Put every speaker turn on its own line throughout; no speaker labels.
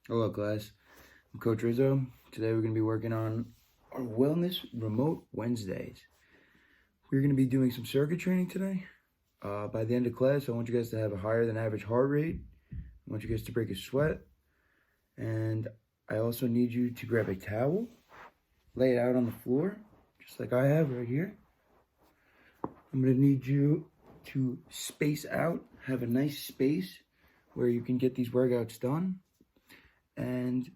Hello class, I'm Coach Rizzo. Today we're going to be working on our Wellness Remote Wednesdays. We're going to be doing some circuit training today. By the end of class, I want you guys to have a higher than average heart rate. I want you guys to break a sweat. And I also need you to grab a towel, lay it out on the floor, just like I have right here. I'm going to need you to space out, have a nice space where you can get these workouts done. And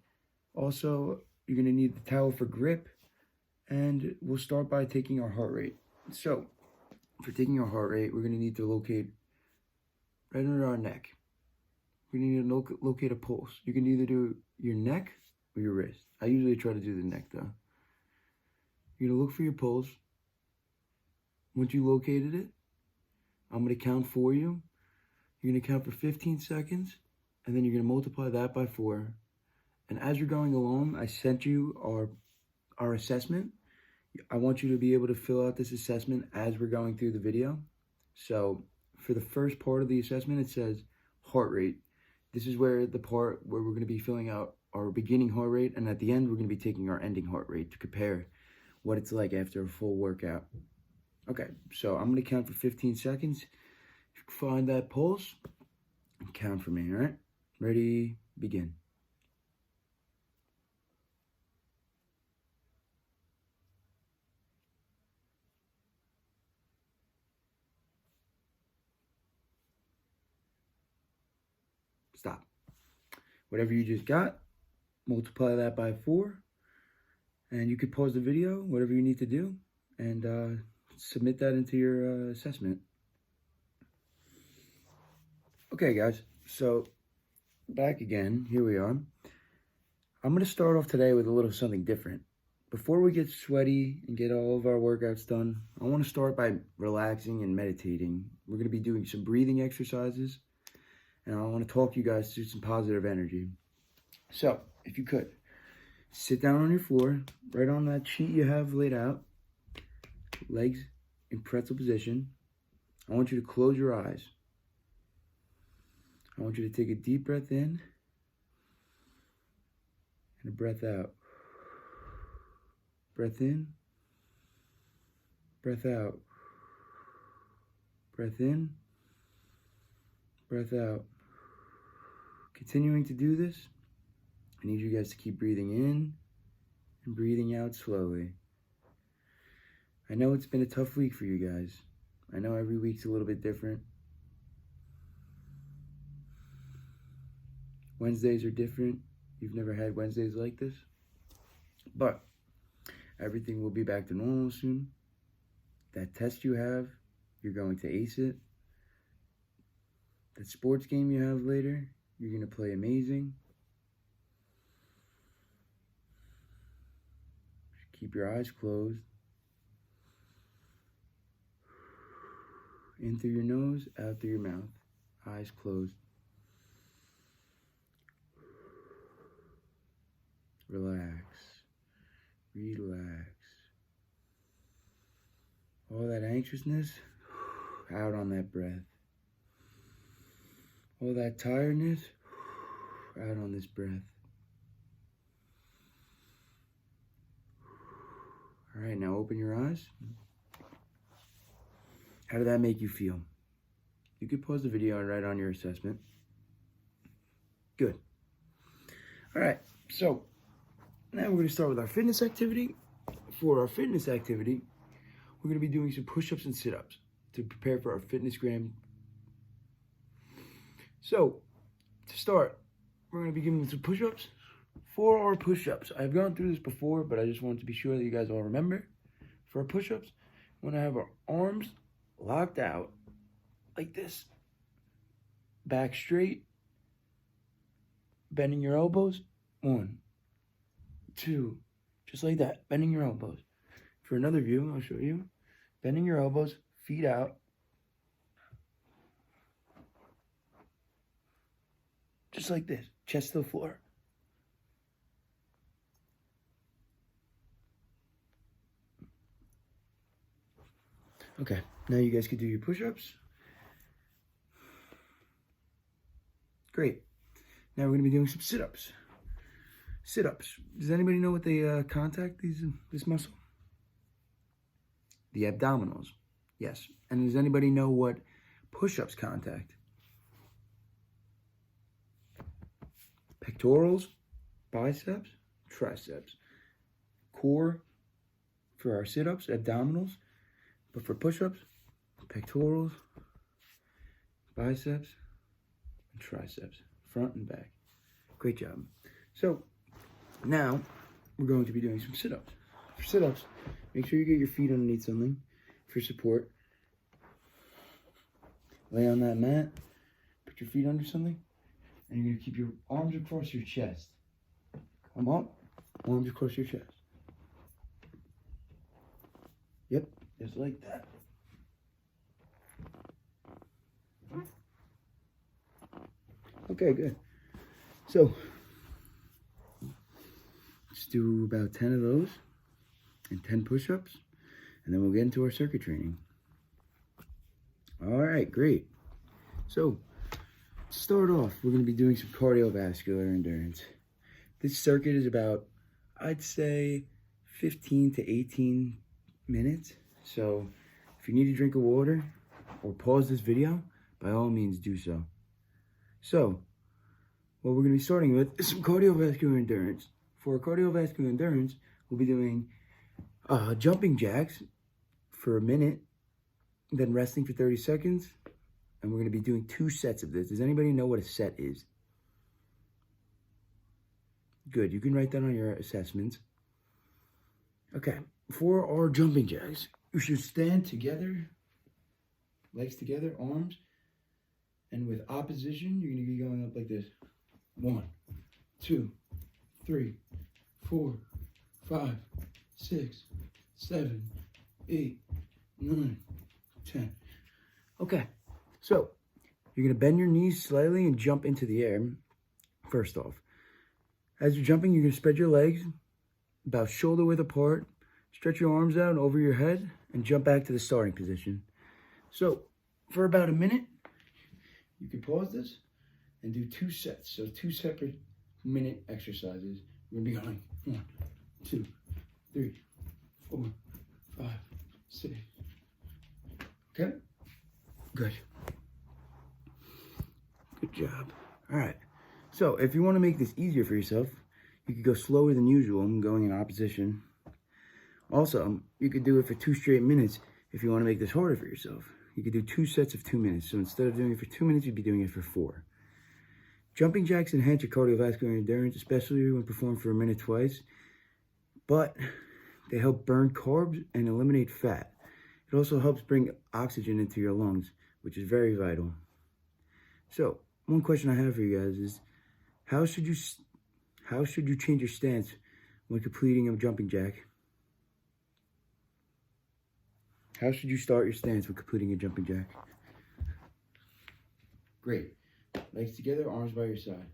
also, you're going to need the towel for grip, and we'll start by taking our heart rate. So, for taking our heart rate, we're going to need to locate right under our neck. We're going to need to locate a pulse. You can either do your neck or your wrist. I usually try to do the neck, though. You're going to look for your pulse. Once you located it, I'm going to count for you. You're going to count for 15 seconds, and then you're going to multiply that by 4. And as you're going along, I sent you our assessment. I want you to be able to fill out this assessment as we're going through the video. So for the first part of the assessment, it says heart rate. This is where the part where we're going to be filling out our beginning heart rate. And at the end, we're going to be taking our ending heart rate to compare what it's like after a full workout. Okay, so I'm going to count for 15 seconds. If you can find that pulse, count for me, all right? Ready, begin. Stop. Whatever you just got, multiply that by 4, and you could pause the video, whatever you need to do, and submit that into your assessment. Okay, guys, so back again, here we are. I'm going to start off today with a little something different. Before we get sweaty and get all of our workouts done, I want to start by relaxing and meditating. We're going to be doing some breathing exercises, and I want to talk you guys through some positive energy. So, if you could, sit down on your floor, right on that sheet you have laid out, legs in pretzel position. I want you to close your eyes. I want you to take a deep breath in and a breath out. Breath in, breath out. Breath in, breath out. Continuing to do this, I need you guys to keep breathing in and breathing out slowly. I know it's been a tough week for you guys. I know every week's a little bit different. Wednesdays are different. You've never had Wednesdays like this. But everything will be back to normal soon. That test you have, you're going to ace it. That sports game you have later, you're going to play amazing. Keep your eyes closed. In through your nose, out through your mouth. Eyes closed. Relax. Relax. All that anxiousness, out on that breath. All that tiredness, out on this breath. All right, now open your eyes. How did that make you feel? You could pause the video and write on your assessment. Good. All right, so now we're going to start with our fitness activity. For our fitness activity, we're going to be doing some push-ups and sit-ups to prepare for our fitness gram. So, to start, we're going to be giving some push-ups. For our push-ups, I've gone through this before, but I just wanted to be sure that you guys all remember. For our push-ups, we want to have our arms locked out like this. Back straight. Bending your elbows. 1, 2, just like that. Bending your elbows. For another view, I'll show you. Bending your elbows, feet out. Just like this, chest to the floor. Okay, now you guys can do your push-ups. Great. Now we're going to be doing some sit-ups. Sit-ups. Does anybody know what they contact this muscle? The abdominals. Yes. And does anybody know what push-ups contact? Pectorals, biceps, triceps. Core for our sit-ups, abdominals. But for push-ups, pectorals, biceps, and triceps. Front and back. Great job. So, now, we're going to be doing some sit-ups. For sit-ups, make sure you get your feet underneath something for support. Lay on that mat, put your feet under something, and you're going to keep your arms across your chest. Come up, arms across your chest. Yep, just like that. Okay, good. So, let's do about 10 of those and 10 push-ups, and then we'll get into our circuit training. All right, great. So, to start off, we're going to be doing some cardiovascular endurance. This circuit is about, I'd say, 15 to 18 minutes. So, if you need a drink of water or pause this video, by all means do so. So, what we're going to be starting with is some cardiovascular endurance. For cardiovascular endurance, we'll be doing jumping jacks for a minute, then resting for 30 seconds, and we're going to be doing 2 sets of this. Does anybody know what a set is? Good, you can write that on your assessments. Okay, for our jumping jacks, you should stand together, legs together, arms, and with opposition, you're going to be going up like this. 1, 2, 3, 4, 5, 6, 7, 8, 9, 10. Okay, so you're going to bend your knees slightly and jump into the air. First off, as you're jumping, you're going to spread your legs about shoulder width apart, stretch your arms out over your head, and jump back to the starting position. So for about a minute, you can pause this and do 2 sets. So 2 separate minute exercises. We're going to be going 1, 2, 3, 4, 5, 6. Okay? Good. Good job. All right. So if you want to make this easier for yourself, you could go slower than usual and going in opposition. Also, you could do it for 2 straight minutes if you want to make this harder for yourself. You could do 2 sets of 2 minutes. So instead of doing it for 2 minutes, you'd be doing it for 4. Jumping jacks enhance your cardiovascular endurance, especially when performed for a minute twice. But they help burn carbs and eliminate fat. It also helps bring oxygen into your lungs, which is very vital. So, one question I have for you guys is, how should you change your stance when completing a jumping jack? How should you start your stance when completing a jumping jack? Great. Legs together, arms by your side.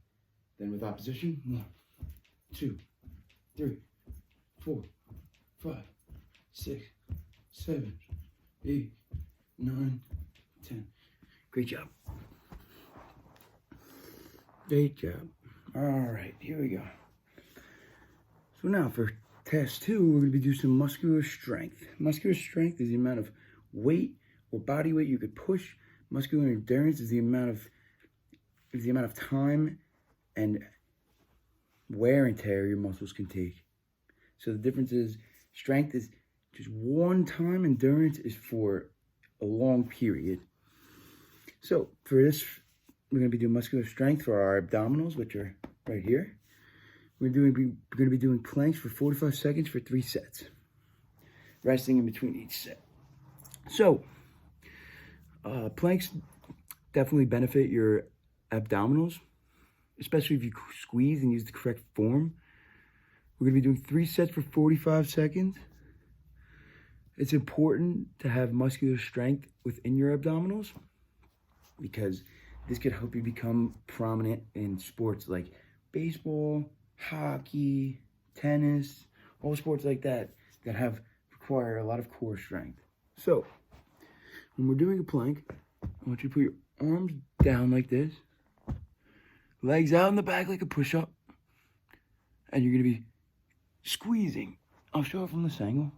Then with opposition, 1, 2, 3, 4, 5, 6, 7, 8, 9, 10. Great job. Great job. All right, here we go. So now for task 2, we're going to be doing some muscular strength. Muscular strength is the amount of weight or body weight you could push. Muscular endurance is the amount of time and wear and tear your muscles can take. So the difference is strength is just one time, endurance is for a long period. So for this, we're going to be doing muscular strength for our abdominals, which are right here. We're going to be doing planks for 45 seconds for 3 sets, resting in between each set. So planks definitely benefit your abdominals, especially if you squeeze and use the correct form. We're going to be doing 3 sets for 45 seconds. It's important to have muscular strength within your abdominals because this could help you become prominent in sports like baseball, hockey, tennis, all sports like that require a lot of core strength. So when we're doing a plank, I want you to put your arms down like this, legs out in the back like a push-up, and you're gonna be squeezing. I'll show it from this angle.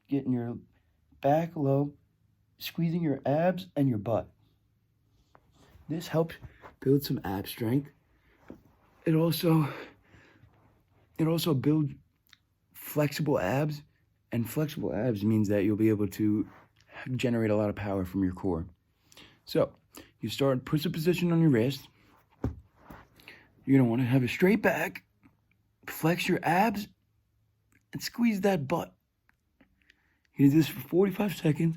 Getting your back low, squeezing your abs and your butt. This helps build some ab strength. It also builds flexible abs, and flexible abs means that you'll be able to generate a lot of power from your core. So you start in push-up position on your wrist. You're gonna want to have a straight back, flex your abs, and squeeze that butt. You do this for 45 seconds.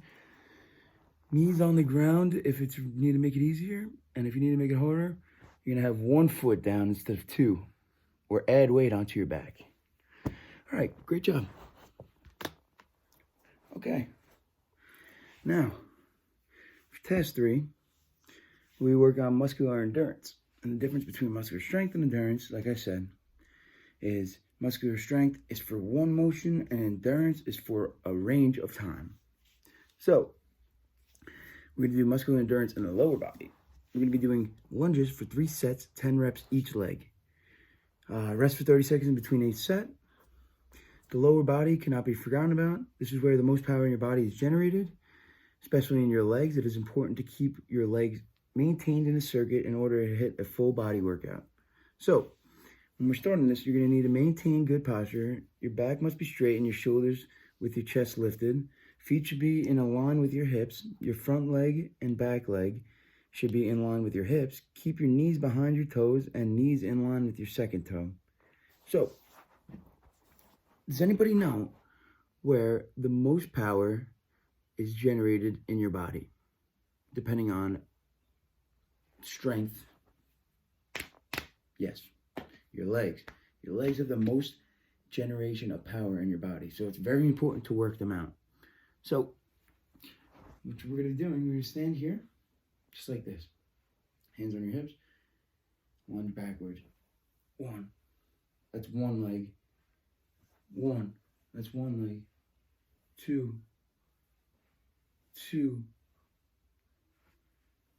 Knees on the ground if you need to make it easier, and if you need to make it harder, you're gonna have 1 foot down instead of 2, or add weight onto your back. All right, great job. Okay. Now, for test 3, we work on muscular endurance. And the difference between muscular strength and endurance, like I said, is muscular strength is for one motion and endurance is for a range of time. So, we're going to do muscular endurance in the lower body. We're going to be doing lunges for 3 sets, 10 reps each leg. Rest for 30 seconds in between each set. The lower body cannot be forgotten about. This is where the most power in your body is generated, especially in your legs. It is important to keep your legs maintained in a circuit in order to hit a full body workout. So, when we're starting this, you're going to need to maintain good posture. Your back must be straight and your shoulders with your chest lifted. Feet should be in a line with your hips. Your front leg and back leg should be in line with your hips. Keep your knees behind your toes and knees in line with your second toe. So, does anybody know where the most power is generated in your body, depending on strength? Yes, your legs. Your legs have the most generation of power in your body, so it's very important to work them out. So, what we're going to be doing, we're going to stand here, just like this. Hands on your hips. Lunge backwards. 1. That's one leg. 1. That's one leg. 2. 2.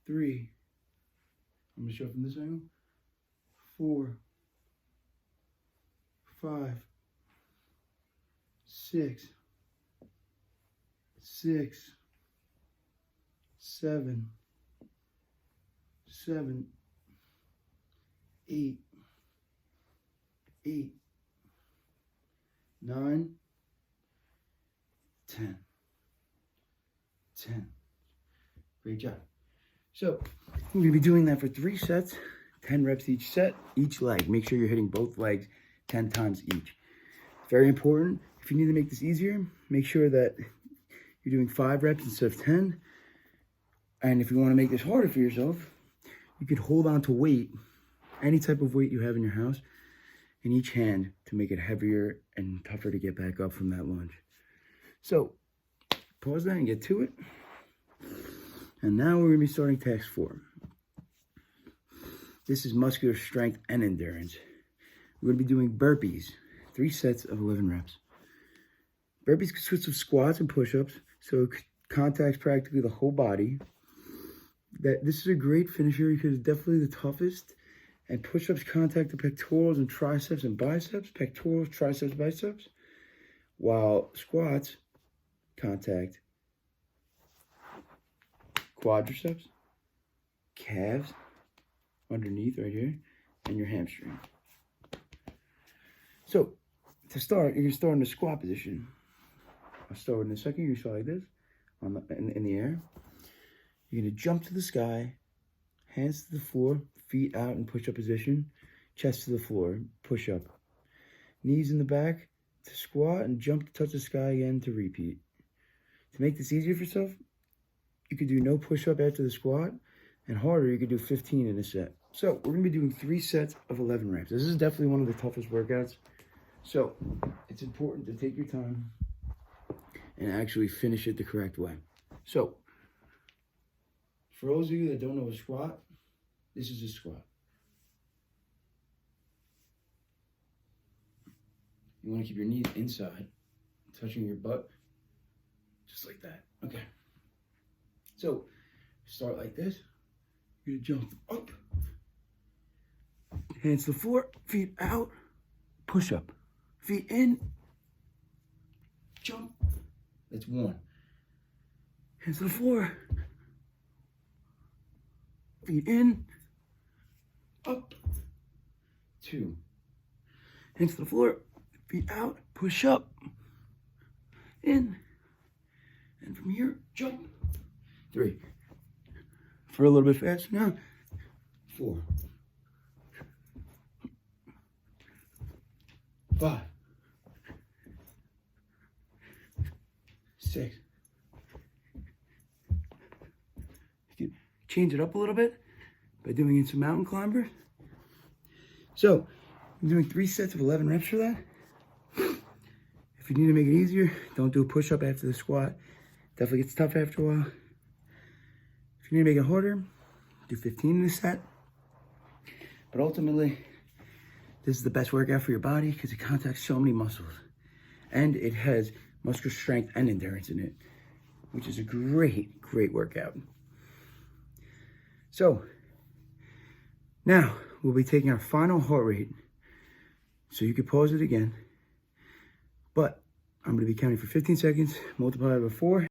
3. I'm going to show it from this angle. 4. 5. 6. 6. 7. 7. 8. 8. 9. 10. 10. Great job. So, we're going to be doing that for 3 sets, 10 reps each set, each leg. Make sure you're hitting both legs 10 times each. Very important. If you need to make this easier, make sure that you're doing 5 reps instead of 10. And if you want to make this harder for yourself, you could hold on to weight, any type of weight you have in your house, in each hand to make it heavier and tougher to get back up from that lunge. So, pause that and get to it. And now we're going to be starting task 4. This is muscular strength and endurance. We're going to be doing burpees, 3 sets of 11 reps. Burpees consist of squats and push-ups, so it contacts practically the whole body. This is a great finisher because it's definitely the toughest. And push-ups contact the pectorals and triceps and biceps, pectorals, triceps, biceps, while squats contact quadriceps, calves, underneath right here, and your hamstring. So, to start, you're going to start in the squat position. I'll start in a second. You're going to start like this, in the air. You're going to jump to the sky, hands to the floor, feet out in push-up position, chest to the floor, push up. Knees in the back to squat and jump to touch the sky again to repeat. To make this easier for yourself, you could do no push-up after the squat, and harder, you could do 15 in a set. So we're going to be doing 3 sets of 11 reps. This is definitely one of the toughest workouts. So it's important to take your time and actually finish it the correct way. So for those of you that don't know a squat, this is a squat. You want to keep your knees inside, touching your butt, just like that. Okay. So, start like this. You're going to jump up, Hands to the floor, feet out, push up. Feet in, jump. That's 1. Hands to the floor. Feet in, up. 2. Hands to the floor, feet out, push up. In. And from here, jump. 3. For a little bit faster now. 4. 5. 6. You can change it up a little bit by doing in some mountain climbers. So, I'm doing 3 sets of 11 reps for that. If you need to make it easier, don't do a push-up after the squat. Definitely gets tough after a while. If you need to make it harder, do 15 in a set. But ultimately, this is the best workout for your body because it contacts so many muscles. And it has muscular strength and endurance in it, which is a great, great workout. So, now we'll be taking our final heart rate. So you can pause it again. But I'm going to be counting for 15 seconds, multiply by 4.